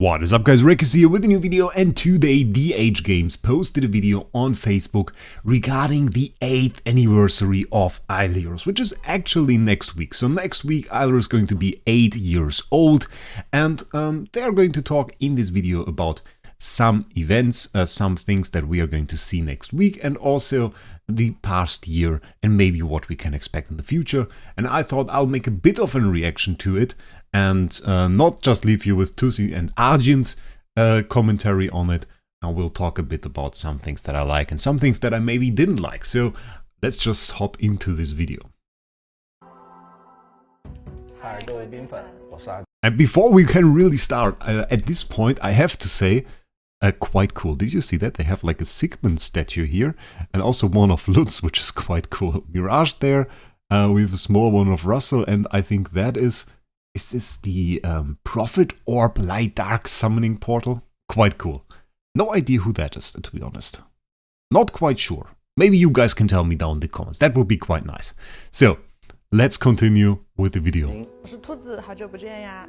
What is up, guys? Wraec is here with a new video, and today DH Games posted a video on Facebook regarding the 8th anniversary of idleheroes, which is actually next week. So next week idleheroes is going to be 8 years old, and they are going to talk in this video about some events, some things that we are going to see next week, and also the past year and maybe what we can expect in the future. And I thought I'll make a bit of a reaction to it and not just leave you with Tusi and Arjun's commentary on it. I will talk a bit about some things that I like and some things that I maybe didn't like. So let's just hop into this video. And before we can really start, at this point I have to say, quite cool. Did you see that? They have like a Sigmund statue here and also one of Lutz, which is quite cool. Mirage there, we have a small one of Russell, and I think that is this the Prophet Orb Light Dark Summoning Portal? Quite cool. No idea who that is, to be honest. Not quite sure. Maybe you guys can tell me down in the comments. That would be quite nice. So, let's continue with the video. 我是兔子，好久不见呀！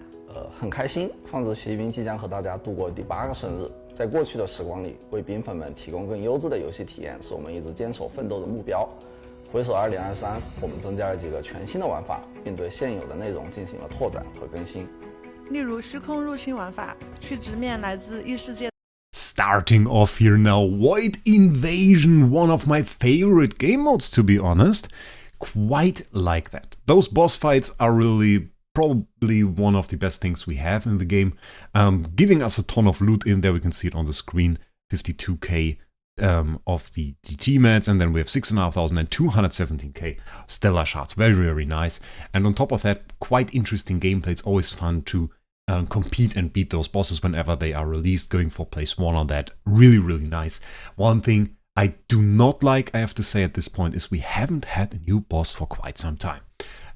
很开心，放置学兵即将和大家度过第8个生日。在过去的时光里，为兵粉们提供更优质的游戏体验，是我们一直坚守奋斗的目标。回首2023，我们增加了几个全新的玩法，并对现有的内容进行了拓展和更新。例如虚空入侵玩法，去直面来自异世界。 Starting off here now, Void Invasion, one of my favorite game modes, to be honest. Quite like that. Those boss fights are really probably one of the best things we have in the game, giving us a ton of loot in there. We can see it on the screen, 52k of the GT mats, and then we have 6,500 and 217k stellar shards. Very, very nice. And on top of that, quite interesting gameplay. It's always fun to compete and beat those bosses whenever they are released. Going for place 1 on that, really, really nice. One thing I do not like, I have to say at this point, is we haven't had a new boss for quite some time.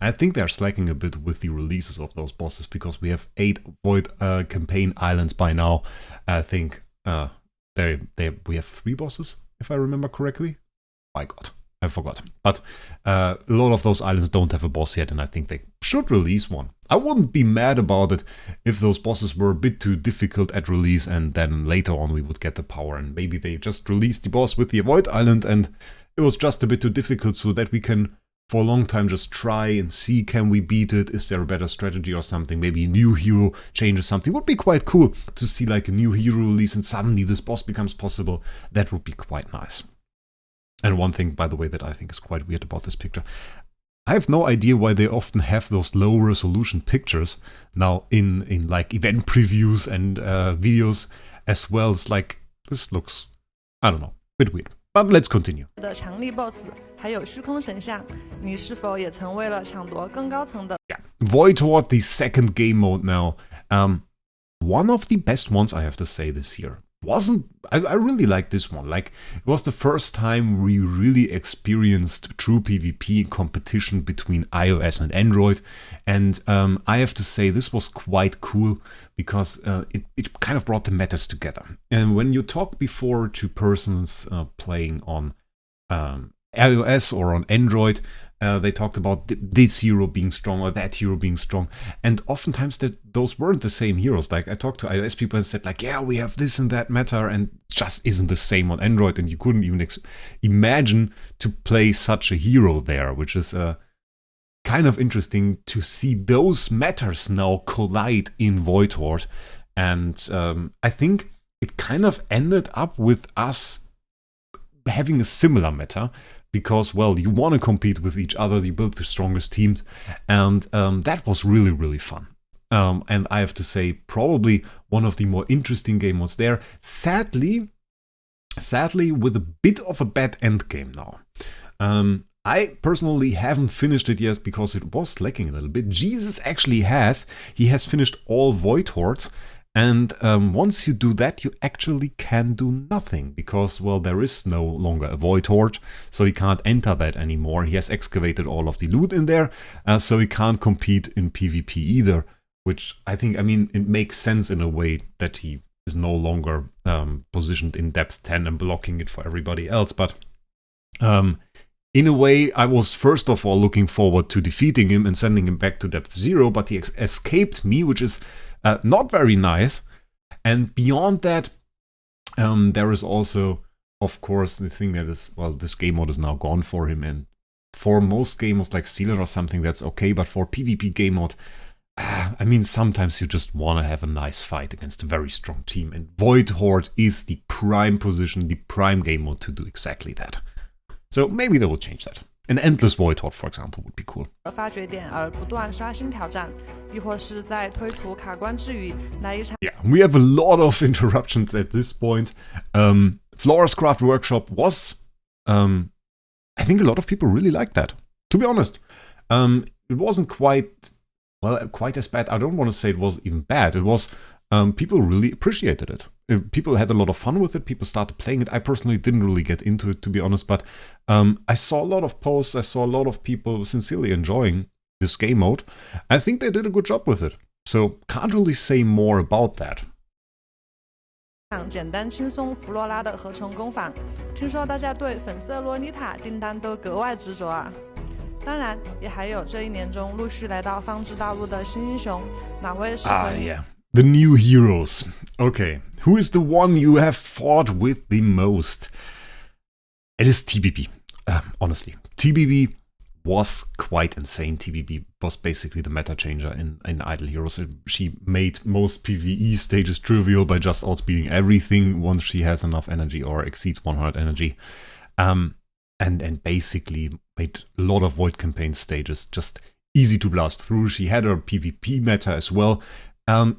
I think they're slacking a bit with the releases of those bosses, because we have 8 Void campaign islands by now. I think we have 3 bosses, if I remember correctly. My god, I forgot. But a lot of those islands don't have a boss yet, and I think they should release one. I wouldn't be mad about it if those bosses were a bit too difficult at release, and then later on we would get the power, and maybe they just released the boss with the Void Island and it was just a bit too difficult, so that we can for a long time just try and see, can we beat it, is there a better strategy or something, maybe a new hero changes something. Would be quite cool to see like a new hero release and suddenly this boss becomes possible. That would be quite nice. And one thing, by the way, that I think is quite weird about this picture, I have no idea why they often have those low resolution pictures now in like event previews and videos as well. It's like, this looks, I don't know, a bit weird. But let's continue. 的强力 BOSS， 还有虚空神像，你是否也曾为了抢夺更高层的 Yeah. Void Horde, the second game mode now. One of the best ones, I have to say, this year. I really like this one. Like, it was the first time we really experienced true PvP competition between iOS and Android, and I have to say this was quite cool, because it kind of brought the metas together. And when you talk before to persons playing on iOS or on Android, they talked about this hero being strong or that hero being strong, and oftentimes those weren't the same heroes. Like, I talked to iOS people and said like, yeah, we have this and that meta, and it just isn't the same on Android, and you couldn't even imagine to play such a hero there, which is kind of interesting to see those metas now collide in Void Horde. And I think it kind of ended up with us having a similar meta, because, well, you want to compete with each other, you build the strongest teams, and that was really, really fun. And I have to say, probably one of the more interesting game modes there. Sadly, with a bit of a bad end game now. I personally haven't finished it yet, because it was lacking a little bit. Jesus actually has. He has finished all Void Hordes. And once you do that, you actually can do nothing, because, well, there is no longer a Void Horde, so he can't enter that anymore. He has excavated all of the loot in there, so he can't compete in PvP either, which I think, I mean, it makes sense in a way that he is no longer positioned in depth 10 and blocking it for everybody else. But in a way, I was first of all looking forward to defeating him and sending him back to depth 0, but he escaped me, which is not very nice. And beyond that, there is also, of course, the thing that is, well, this game mode is now gone for him. And for most game modes like Sealer or something, that's okay. But for PvP game mode, I mean, sometimes you just want to have a nice fight against a very strong team. And Void Horde is the prime position, the prime game mode to do exactly that. So maybe they will change that. An endless Void Horde, for example, would be cool. 发掘点而不断刷新挑战，亦或是在推图卡关之余来一场。Yeah, we have a lot of interruptions at this point. Flora's Craft Workshop was, I think a lot of people really liked that. To be honest, it wasn't quite as bad. I don't want to say it was even bad. It was, people really appreciated it. People had a lot of fun with it. People started playing it. I personally didn't really get into it, to be honest, but I saw a lot of posts. I saw a lot of people sincerely enjoying this game mode. I think they did a good job with it. So can't really say more about that. 简单轻松弗洛拉的合成工坊，听说大家对粉色洛丽塔订单都格外执着啊！当然，也还有这一年中陆续来到方知大陆的新英雄，哪位适合你？ Yeah. The new heroes. Okay, who is the one you have fought with the most? It is TBB. Honestly, TBB was quite insane. TBB was basically the meta changer in Idle Heroes. She made most PvE stages trivial by just outspeeding everything once she has enough energy or exceeds 100 energy. And basically made a lot of Void campaign stages just easy to blast through. She had her PvP meta as well.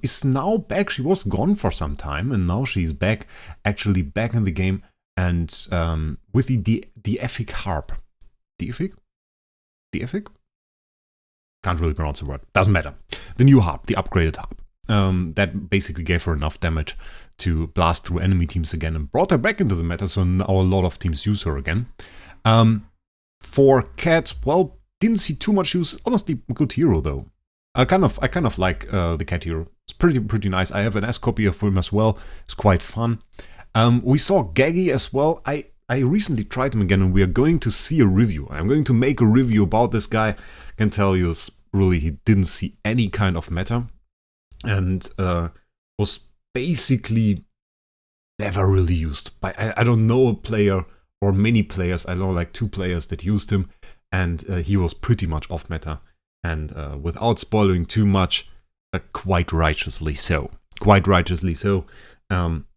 Is now back. She was gone for some time, and now she's back, actually back in the game, and with the Deific Harp. Deific? Can't really pronounce the word. Doesn't matter. The new harp, the upgraded harp. That basically gave her enough damage to blast through enemy teams again and brought her back into the meta, so now a lot of teams use her again. For Cat, well, didn't see too much use. Honestly, a good hero though. I kind of like the Cat hero. It's pretty nice. I have an S copy of him as well. It's quite fun. We saw Gaggy as well. I recently tried him again, and we are going to see a review. I'm going to make a review about this guy. I can tell you, really, he didn't see any kind of meta, and was basically never really used. I don't know a player or many players. I know like 2 players that used him, and he was pretty much off meta. And without spoiling too much, quite righteously so.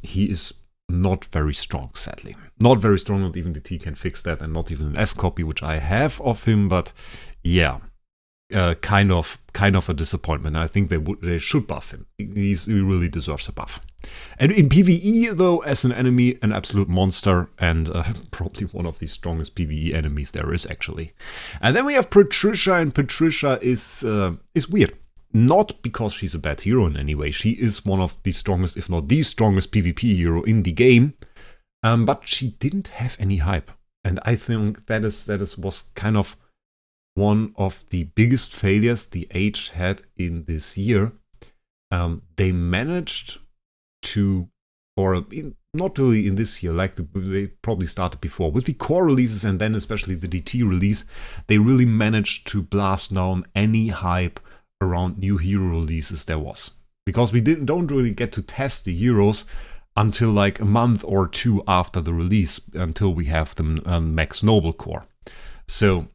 He is not very strong, sadly. Not very strong, not even the T can fix that, and not even an S copy, which I have of him, but yeah, kind of a disappointment. I think they should buff him. He really deserves a buff. And in PvE, though, as an enemy, an absolute monster, and probably one of the strongest PvE enemies there is, actually. And then we have Patricia, and Patricia is weird. Not because she's a bad hero in any way. She is one of the strongest, if not the strongest PvP hero in the game. But she didn't have any hype. And I think that was kind of one of the biggest failures the Age had in this year. They managed to, not really in this year, like they probably started before. With the core releases and then especially the DT release, they really managed to blast down any hype around new hero releases there was. Because we don't really get to test the heroes until like a month or 2 after the release, until we have them max noble core. So,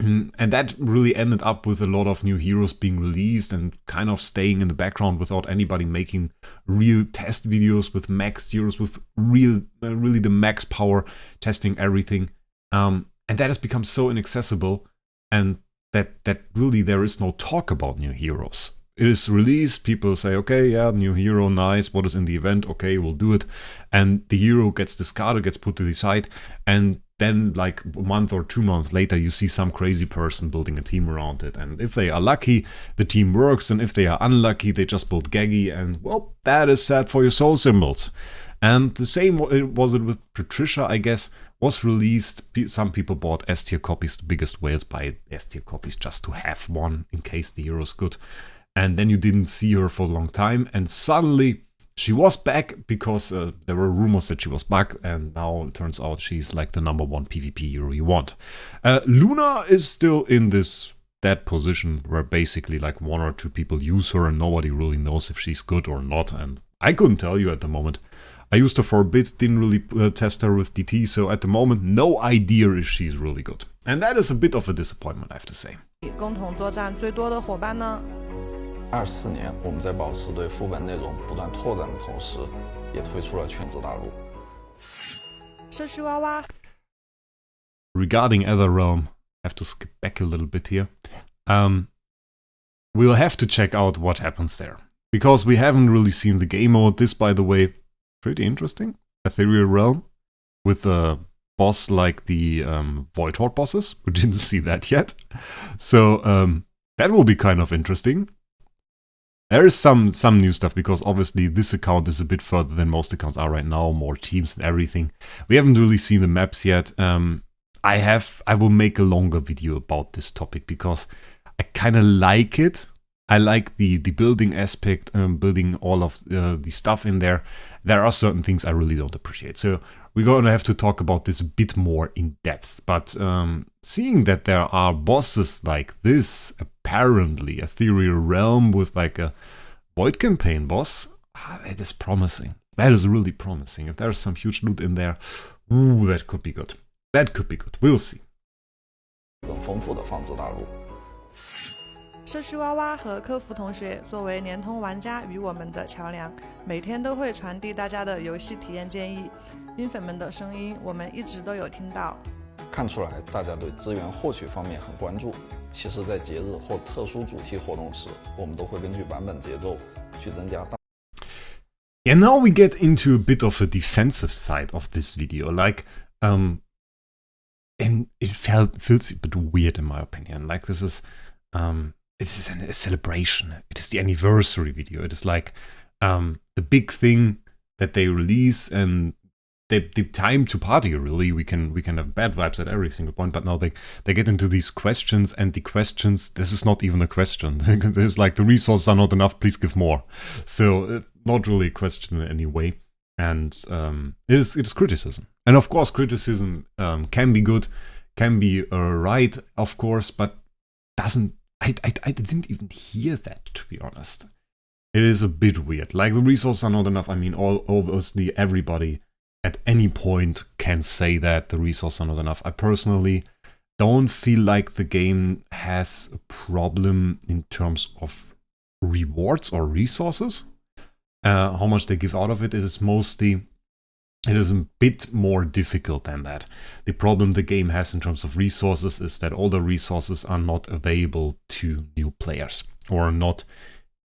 and that really ended up with a lot of new heroes being released and kind of staying in the background without anybody making real test videos with max heroes, with really the max power, testing everything. And that has become so inaccessible, and that really there is no talk about new heroes. It is released, people say, okay, yeah, new hero, nice, what is in the event, okay, we'll do it. And the hero gets discarded, gets put to the side, and then like a month or 2 months later, you see some crazy person building a team around it. And if they are lucky, the team works, and if they are unlucky, they just build Gaggy, and well, that is sad for your soul symbols. And the same was it with Patricia, I guess, was released. Some people bought S tier copies, the biggest whales buy S tier copies just to have one in case the hero's good. And then you didn't see her for a long time, and suddenly she was back because there were rumors that she was back, and now it turns out she's like the #1 PvP hero you want. Luna is still in that position where basically like 1 or 2 people use her and nobody really knows if she's good or not, and I couldn't tell you at the moment. I used her for a bit, didn't really test her with DT, so at the moment, no idea if she's really good. And that is a bit of a disappointment, I have to say. 共同作战最多的伙伴呢24年，我们在保持对副本内容不断拓展的同时，也推出了全职大陆。社区娃娃 Regarding Ethereal Realm, I have to skip back a little bit here. We'll have to check out what happens there. Because we haven't really seen the game mode. This, by the way, pretty interesting. Ethereal Realm with a boss like the Void Horde bosses. We didn't see that yet. So that will be kind of interesting. There is some new stuff because obviously this account is a bit further than most accounts are right now. More teams and everything. We haven't really seen the maps yet. I will make a longer video about this topic because I kind of like it. I like the building aspect, building all of the stuff in there. There are certain things I really don't appreciate. So we're going to have to talk about this a bit more in depth. But seeing that there are bosses like this, apparently, Ethereal Realm with like a Void campaign boss, that is promising. That is really promising. If there's some huge loot in there, ooh, that could be good. That could be good. We'll see. 更丰富的放置大陆。社区娃娃和客服同学作为联通玩家与我们的桥梁，每天都会传递大家的游戏体验建议。冰粉们的声音我们一直都有听到。看出来大家对资源获取方面很关注。其实，在节日或特殊主题活动时，我们都会根据版本节奏去增加大。Yeah, now we get into a bit of a defensive side of this video, like, and it feels a bit weird in my opinion. Like this is a celebration. It is the anniversary video. It is like the big thing that they release and the time to party. Really, we can have bad vibes at every single point. But now they get into these questions, and the questions. This is not even a question. It's like the resources are not enough. Please give more. So not really a question in any way. And it is criticism. And of course, criticism can be good, can be right, of course, but doesn't. I didn't even hear that, to be honest. It is a bit weird. Like the resources are not enough. I mean, obviously everybody at any point can say that the resources are not enough. I personally don't feel like the game has a problem in terms of rewards or resources. How much they give out of it is mostly, it is a bit more difficult than that. The problem the game has in terms of resources is that all the resources are not available to new players, or not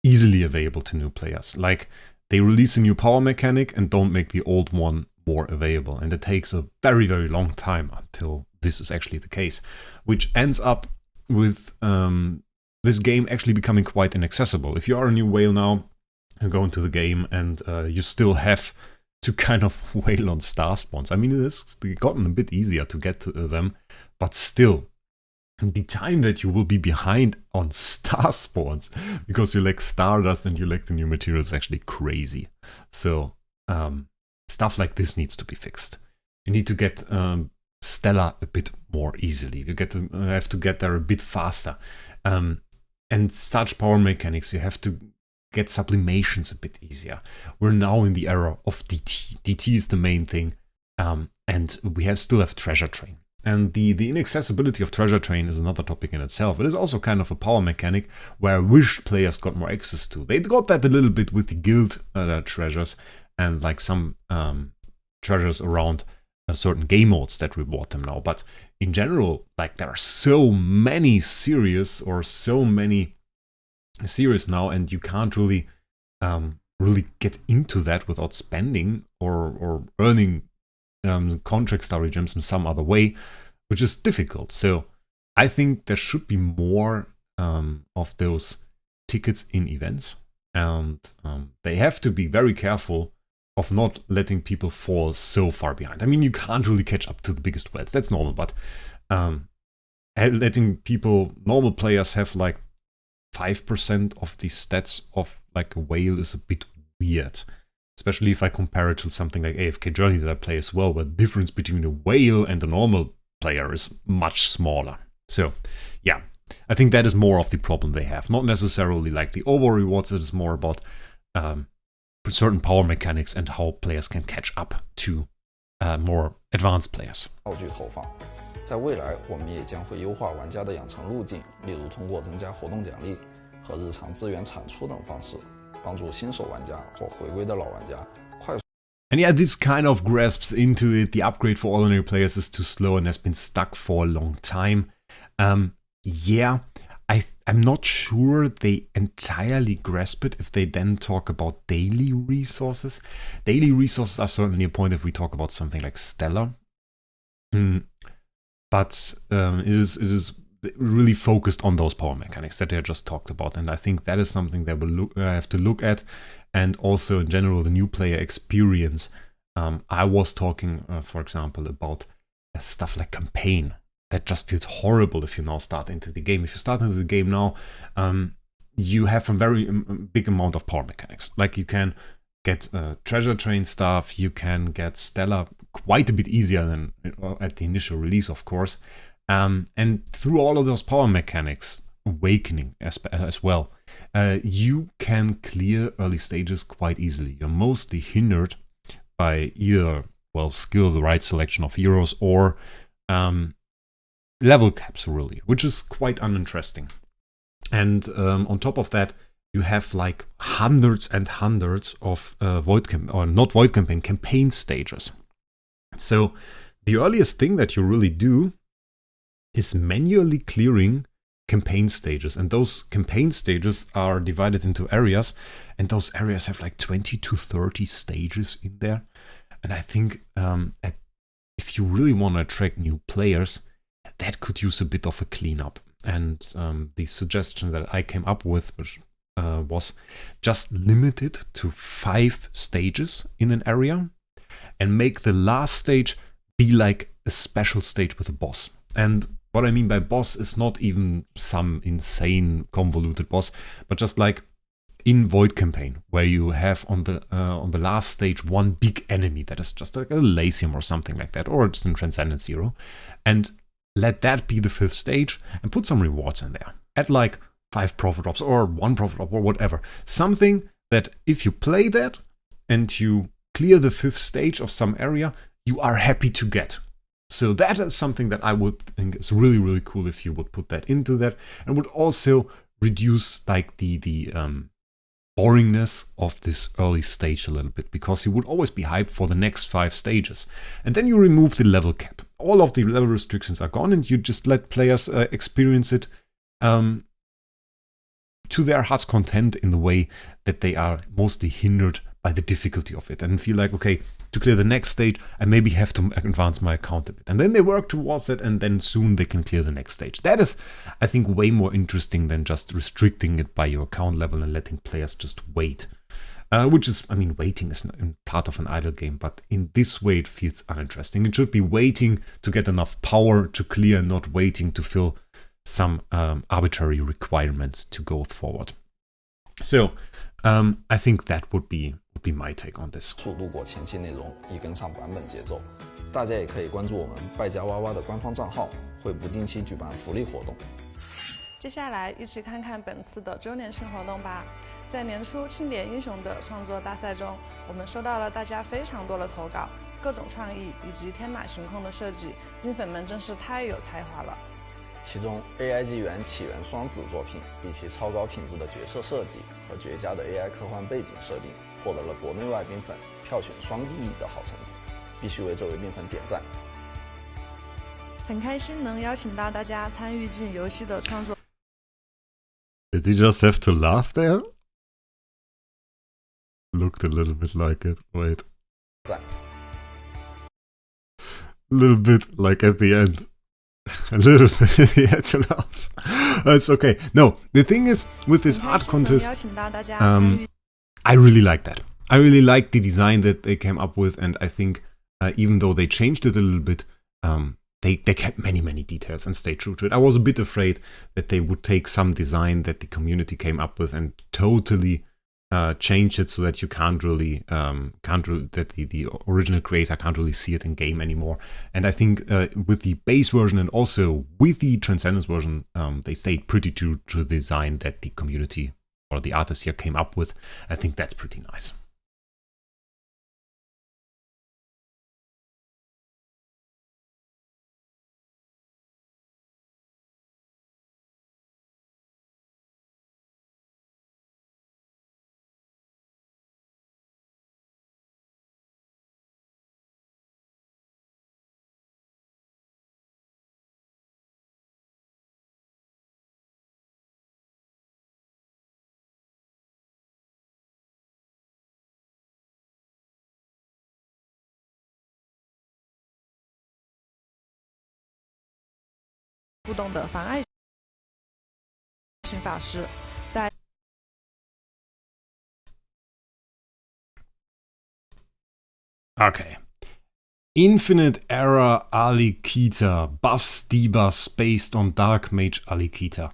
easily available to new players. Like, they release a new power mechanic and don't make the old one more available. And it takes a very, very long time until this is actually the case, which ends up with this game actually becoming quite inaccessible. If you are a new whale now, you go into the game and you still have to kind of whale on star spawns. I mean, it's gotten a bit easier to get to them, but still, the time that you will be behind on star spawns because you lack stardust and you lack the new materials is actually crazy. So stuff like this needs to be fixed. You need to get Stellar a bit more easily. You have to get there a bit faster. And such power mechanics, you have to get sublimations a bit easier. We're now in the era of DT. DT is the main thing, and we still have Treasure Train. And the inaccessibility of Treasure Train is another topic in itself. It is also kind of a power mechanic where I wish players got more access to. They got that a little bit with the guild treasures and like some treasures around certain game modes that reward them now. But in general, like there are so many series now, and you can't really get into that without spending or earning contract story gems in some other way, which is difficult. So I think there should be more of those tickets in events, and they have to be very careful of not letting people fall so far behind. I mean, you can't really catch up to the biggest whales, that's normal, but letting normal players have like 5% of the stats of like a whale is a bit weird. Especially if I compare it to something like AFK Journey that I play as well, where the difference between a whale and a normal player is much smaller. So, yeah, I think that is more of the problem they have. Not necessarily like the over rewards, it is more about certain power mechanics and how players can catch up to more advanced players. 道具投放，在未来我们也将会优化玩家的养成路径，例如通过增加活动奖励和日常资源产出等方式，帮助新手玩家或回归的老玩家快速。 And yeah, this kind of grasps into it. The upgrade for ordinary players is too slow and has been stuck for a long time. Yeah, I'm not sure they entirely grasp it if they then talk about daily resources. Daily resources are certainly a point if we talk about something like Stellar. But it is really focused on those power mechanics that I just talked about. And I think that is something that we'll have to look at. And also in general, the new player experience. I was talking, for example, about stuff like campaign. That just feels horrible if you now start into the game. If you start into the game now, you have a very big amount of power mechanics. Like you can get treasure train stuff, you can get Stellar quite a bit easier than at the initial release, of course. And through all of those power mechanics, Awakening as well, you can clear early stages quite easily. You're mostly hindered by either, well, skill, the right selection of heroes, or level caps, really, which is quite uninteresting. And on top of that, you have like hundreds and hundreds of campaign stages. So the earliest thing that you really do is manually clearing campaign stages, and those campaign stages are divided into areas, and those areas have like 20 to 30 stages in there. And I think if you really want to attract new players, that could use a bit of a cleanup. And the suggestion that I came up with was just limit it to 5 stages in an area and make the last stage be like a special stage with a boss. And what I mean by boss is not even some insane convoluted boss, but just like in Void Campaign, where you have on the last stage one big enemy that is just like a Elysium or something like that, or it's in Transcendence Zero, and let that be the 5th stage and put some rewards in there. Add like 5 profit drops or 1 profit drop or whatever. Something that if you play that and you clear the 5th stage of some area, you are happy to get. So that is something that I would think is really, really cool if you would put that into that, and would also reduce like the boringness of this early stage a little bit, because you would always be hyped for the next 5 stages. And then you remove the level cap. All of the level restrictions are gone, and you just let players experience it to their heart's content in the way that they are mostly hindered by the difficulty of it, and feel like, okay, to clear the next stage, I maybe have to advance my account a bit. And then they work towards it, and then soon they can clear the next stage. That is, I think, way more interesting than just restricting it by your account level and letting players just wait. Which is, I mean, waiting is part of an idle game, but in this way it feels uninteresting. It should be waiting to get enough power to clear, not waiting to fill some arbitrary requirements to go forward. So, I think that would be my take on this. 速度过前期内容，以跟上版本节奏。大家也可以关注我们败家娃娃的官方账号，会不定期举办福利活动。接下来一起看看本次的周年庆活动吧。在年初庆典英雄的创作大赛中，我们收到了大家非常多的投稿，各种创意以及天马行空的设计，冰粉们真是太有才华了。其中 AI 纪元起源双子作品以其超高品质的角色设计和绝佳的 AI 科幻背景设定，获得了国内外冰粉票选双第一的好成绩，必须为这位冰粉点赞。很开心能邀请到大家参与进游戏的创作。Did he just have to laugh there? Looked a little bit like it. Wait. 赞。A little bit like at the end. A little bit, he had to laugh. It's okay. No, the thing is, with this art contest, I really like that. I really like the design that they came up with, and I think even though they changed it a little bit, they kept many details and stayed true to it. I was a bit afraid that they would take some design that the community came up with and totally change it so that you can't really that the original creator can't really see it in game anymore. And I think with the base version and also with the Transcendence version, they stayed pretty true to the design that the community or the artists here came up with. I think that's pretty nice. 互动的妨碍性法师，在 Okay. Infinite Era Alikita, buffs debuffs based on Dark Mage Alikita.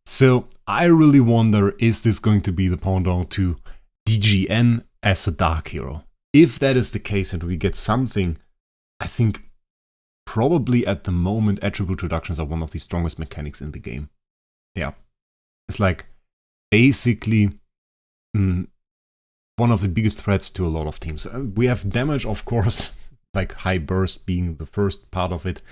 So I really wonder, is this going to be the pendant to DGN as a Dark Hero? If that is the case and we get something, I think probably at the moment attribute reductions are one of the strongest mechanics in the game. Yeah. It's like basically one of the biggest threats to a lot of teams. We have damage, of course, like high burst being the first part of it.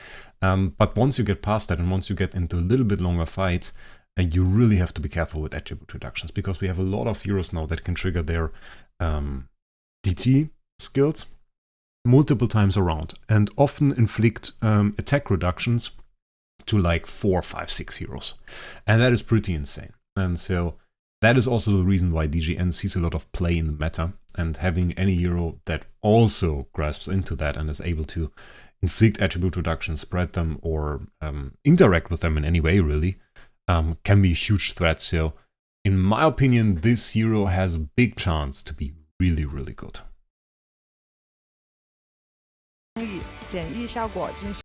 But once you get past that and once you get into a little bit longer fights, you really have to be careful with attribute reductions, because we have a lot of heroes now that can trigger their DT skills multiple times around and often inflict attack reductions to like 4, 5, 6 heroes. And that is pretty insane. And so that is also the reason why DGN sees a lot of play in the meta, and having any hero that also grasps into that and is able to inflict attribute reductions, spread them, or interact with them in any way really, can be a huge threat. So in my opinion, this hero has a big chance to be really, really good. 以简易效果进行。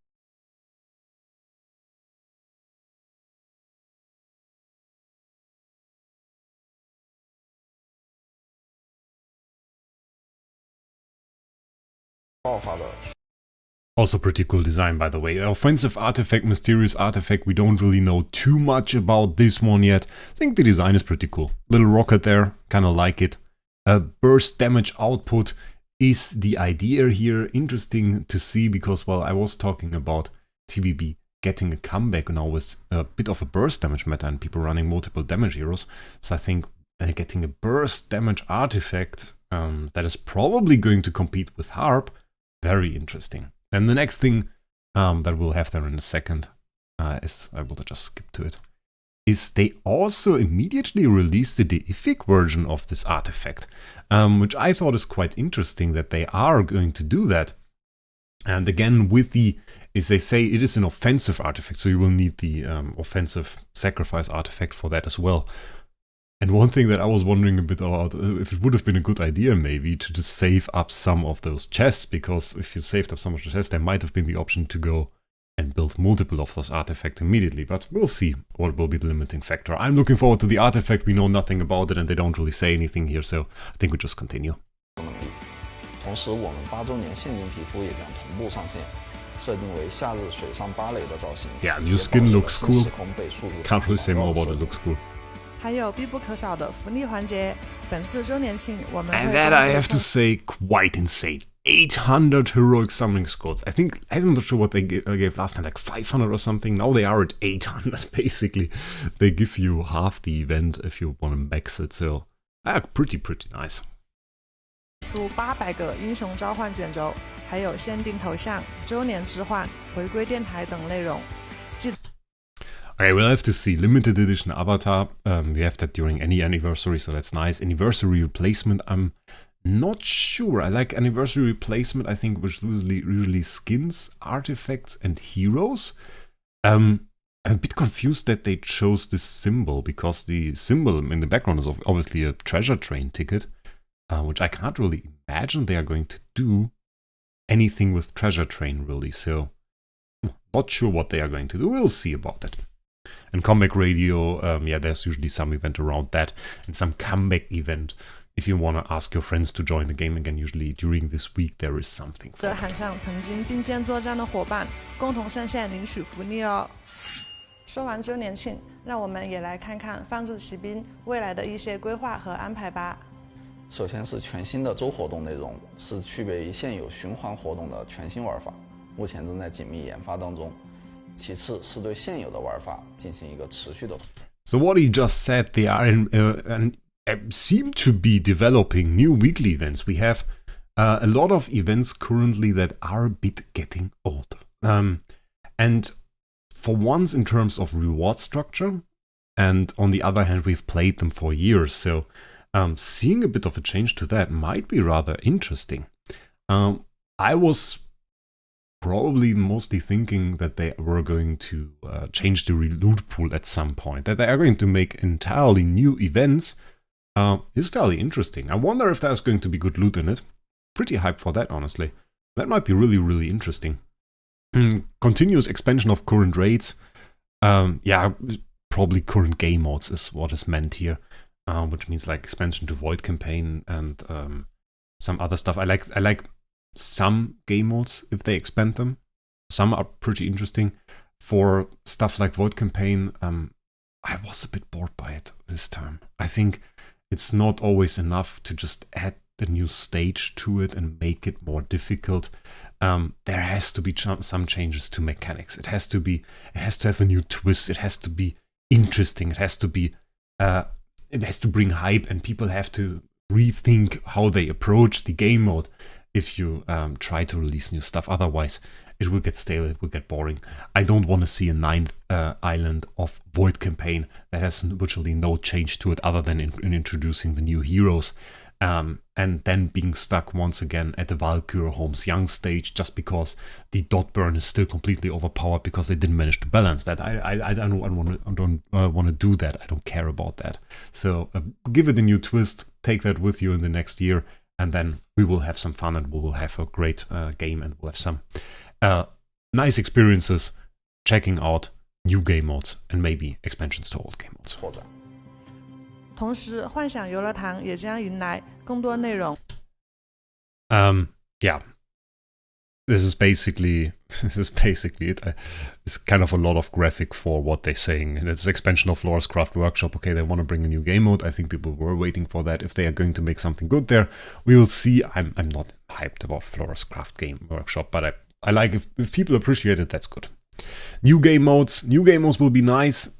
爆发的 Also pretty cool design, by the way. Offensive artifact, mysterious artifact, we don't really know too much about this one yet. I think the design is pretty cool. Little rocket there, kinda like it. Burst damage output is the idea here. Interesting to see, because, well, I was talking about TBB getting a comeback now with a bit of a burst damage meta and people running multiple damage heroes. So I think getting a burst damage artifact that is probably going to compete with Harp, very interesting. And the next thing that we'll have there in a second is, I will just skip to it, is they also immediately released the deific version of this artifact, which I thought is quite interesting that they are going to do that. And again, with the, as they say, it is an offensive artifact, so you will need the offensive sacrifice artifact for that as well. And one thing that I was wondering a bit about, if it would have been a good idea maybe to just save up some of those chests, because if you saved up some of the chests, there might have been the option to go and build multiple of those artifacts immediately, but we'll see what will be the limiting factor. I'm looking forward to the artifact. We know nothing about it and they don't really say anything here, so I think we just continue. 同时，我们8周年限定皮肤也将同步上线，设定为夏日水上芭蕾的造型。 Yeah, new skin looks cool. 时空被数字 Can't really say more about it, looks cool. 还有必不可少的福利环节，本次周年庆我们 And 会 that 公 I 布 have to say, quite insane. 800 heroic summoning squads. I think, I'm not sure what they gave last time, like 500 or something. Now they are at 800 basically. They give you half the event if you want to max it, so pretty nice. 出800个英雄召唤卷轴，还有限定头像、周年置换、回归电台等内容。 Okay, we'll have to see. Limited edition avatar. We have that during any anniversary, so that's nice. Anniversary replacement, I'm not sure. I like anniversary replacement, I think, which usually skins, artifacts, and heroes. I'm a bit confused that they chose this symbol, because the symbol in the background is obviously a treasure train ticket, which I can't really imagine they are going to do anything with treasure train, really. So, not sure what they are going to do. We'll see about that. And comeback radio, yeah, there's usually some event around that, and some comeback event. If you want to ask your friends to join the game again, usually during this week there is something. 的喊上曾经并肩作战的伙伴，共同上线领取福利哦。说完周年庆，让我们也来看看放置骑兵未来的一些规划和安排吧。首先是全新的周活动内容，是区别于现有循环活动的全新玩法，目前正在紧密研发当中。其次是对现有的玩法进行一个持续的。So what he just said, they are seem to be developing new weekly events. We have a lot of events currently that are a bit getting old. And for once in terms of reward structure, and on the other hand, we've played them for years. So seeing a bit of a change to that might be rather interesting. I was probably mostly thinking that they were going to change the loot pool at some point, that they are going to make entirely new events, is fairly interesting. I wonder if there's going to be good loot in it. Pretty hyped for that, honestly. That might be really, really interesting. Continuous expansion of current raids. Yeah, probably current game modes is what is meant here, which means like expansion to Void campaign and some other stuff. I like some game modes if they expand them. Some are pretty interesting. For stuff like Void campaign, I was a bit bored by it this time. I think it's not always enough to just add the new stage to it and make it more difficult. There has to be some changes to mechanics. It has to have a new twist. It has to be interesting. It has to bring hype, and people have to rethink how they approach the game mode if you try to release new stuff. Otherwise, it will get stale, it will get boring. I don't want to see a 9th island of Void campaign that has virtually no change to it other than in introducing the new heroes. And then being stuck once again at the Valkyrie Homes Young stage just because the dot burn is still completely overpowered because they didn't manage to balance that. I don't want to do that. I don't care about that. So give it a new twist, take that with you in the next year, and then we will have some fun and we will have a great game, and we'll have some nice experiences checking out new game modes and maybe expansions to old game modes. 同时，幻想游乐堂也将迎来更多内容。Yeah, this is basically it. It's kind of a lot of graphic for what they're saying, and it's expansion of Flora's Craft Workshop. Okay, they want to bring a new game mode. I think people were waiting for that. If they are going to make something good there, we will see. I'm not hyped about Flora's Craft Game Workshop, but I like if people appreciate it, that's good. New game modes will be nice.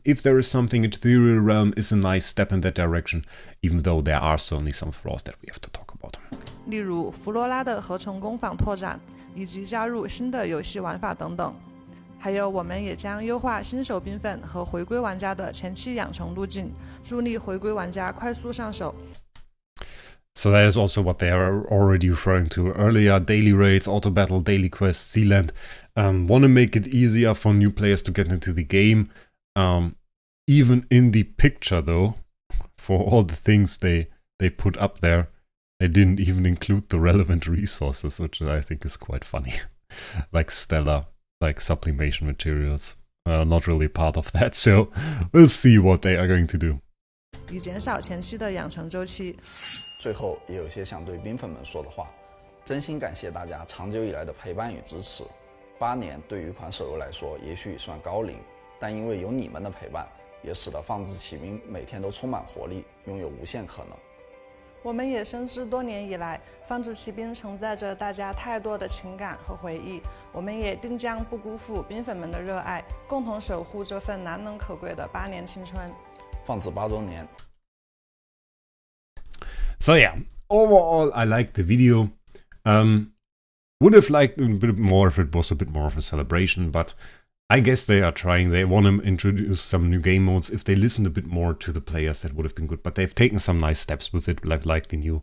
If there is something, Ethereal Realm is a nice step in that direction, even though there are certainly some flaws that we have to talk about. 例如弗罗拉的合成工坊拓展，以及加入新的游戏玩法等等。还有，我们也将优化新手冰粉和回归玩家的前期养成路径，助力回归玩家快速上手。So that is also what they are already referring to earlier. Daily raids, auto battle, daily quests, Sealand. Want to make it easier for new players to get into the game. Even in the picture though, for all the things they put up there, they didn't even include the relevant resources, which I think is quite funny. Like Stellar, like sublimation materials are not really part of that, so we'll see what they are going to do. 以减少前期的养成周期。最后也有些想对冰粉们说的话，真心感谢大家长久以来的陪伴与支持。8年对于一款手游来说也许算高龄，但因为有你们的陪伴，也使得放置骑兵每天都充满活力，拥有无限可能。我们也深知多年以来，放置骑兵承载着大家太多的情感和回忆，我们也定将不辜负冰粉们的热爱，共同守护这份难能可贵的8年青春。放置8周年。So yeah, overall I liked the video. Would have liked a bit more if it was a bit more of a celebration, but I guess they are trying. They want to introduce some new game modes. If they listened a bit more to the players, that would have been good. But they've taken some nice steps with it, like the new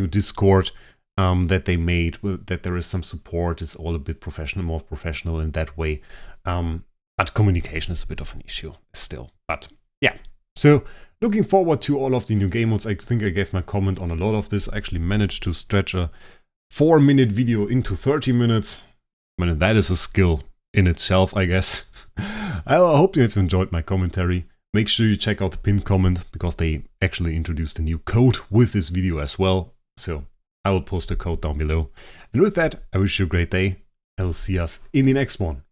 Discord that they made. That there is some support. It's all a bit more professional in that way. But communication is a bit of an issue still. But yeah, so looking forward to all of the new game modes. I think I gave my comment on a lot of this. I actually managed to stretch a 4-minute video into 30 minutes. I mean, that is a skill in itself, I guess. I hope you have enjoyed my commentary. Make sure you check out the pinned comment, because they actually introduced a new code with this video as well. So I will post the code down below. And with that, I wish you a great day. I will see us in the next one.